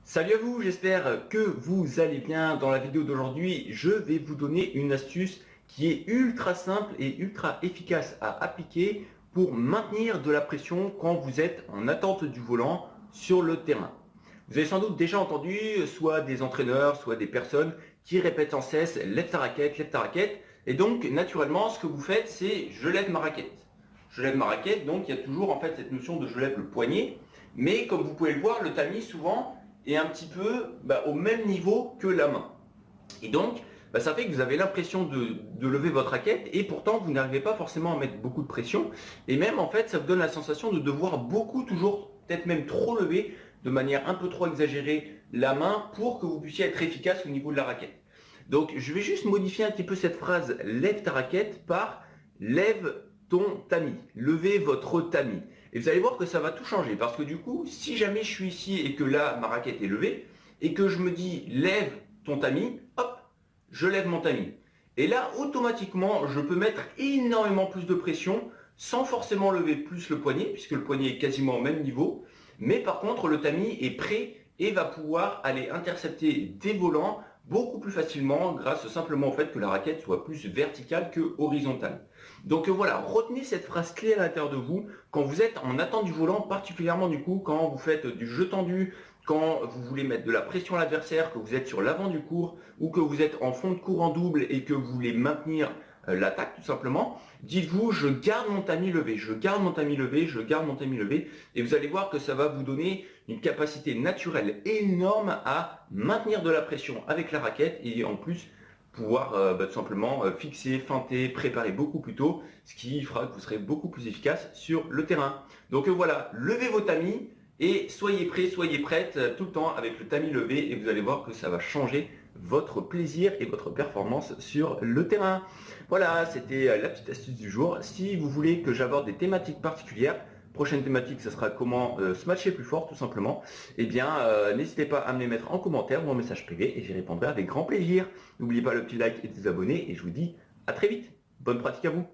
Salut à vous, j'espère que vous allez bien. Dans la vidéo d'aujourd'hui, je vais vous donner une astuce qui est ultra simple et ultra efficace à appliquer pour maintenir de la pression quand vous êtes en attente du volant sur le terrain. Vous avez sans doute déjà entendu soit des entraîneurs, soit des personnes qui répètent sans cesse lève ta raquette, lève ta raquette. Et donc naturellement, ce que vous faites, c'est je lève ma raquette. Je lève ma raquette, donc il y a toujours en fait cette notion de je lève le poignet. Mais comme vous pouvez le voir, le tamis souvent est un petit peu au même niveau que la main. Et donc, ça fait que vous avez l'impression de lever votre raquette et pourtant vous n'arrivez pas forcément à mettre beaucoup de pression. Et même en fait, ça vous donne la sensation de devoir beaucoup, toujours, peut-être même trop lever de manière un peu trop exagérée la main pour que vous puissiez être efficace au niveau de la raquette. Donc, je vais juste modifier un petit peu cette phrase lève ta raquette par lève ton tamis, levez votre tamis. Et vous allez voir que ça va tout changer parce que du coup, si jamais je suis ici et que là, ma raquette est levée et que je me dis lève ton tamis, hop, je lève mon tamis. Et là, automatiquement, je peux mettre énormément plus de pression sans forcément lever plus le poignet puisque le poignet est quasiment au même niveau. Mais par contre, le tamis est prêt et va pouvoir aller intercepter des volants beaucoup plus facilement grâce simplement au fait que la raquette soit plus verticale que horizontale. Donc voilà, retenez cette phrase clé à l'intérieur de vous quand vous êtes en attente du volant, particulièrement du coup quand vous faites du jeu tendu, quand vous voulez mettre de la pression à l'adversaire, que vous êtes sur l'avant du cours ou que vous êtes en fond de cours en double et que vous voulez maintenir l'attaque tout simplement, dites-vous je garde mon tamis levé, je garde mon tamis levé, je garde mon tamis levé et vous allez voir que ça va vous donner une capacité naturelle énorme à maintenir de la pression avec la raquette et en plus pouvoir tout simplement fixer, feinter, préparer beaucoup plus tôt, ce qui fera que vous serez beaucoup plus efficace sur le terrain. Donc voilà, levez vos tamis et soyez prêts, soyez prêtes tout le temps avec le tamis levé et vous allez voir que ça va changer votre plaisir et votre performance sur le terrain. Voilà, c'était la petite astuce du jour. Si vous voulez que j'aborde des thématiques particulières, prochaine thématique, ce sera comment se matcher plus fort tout simplement, eh bien n'hésitez pas à me les mettre en commentaire ou en message privé et j'y répondrai avec grand plaisir. N'oubliez pas le petit like et de vous abonner et je vous dis à très vite. Bonne pratique à vous.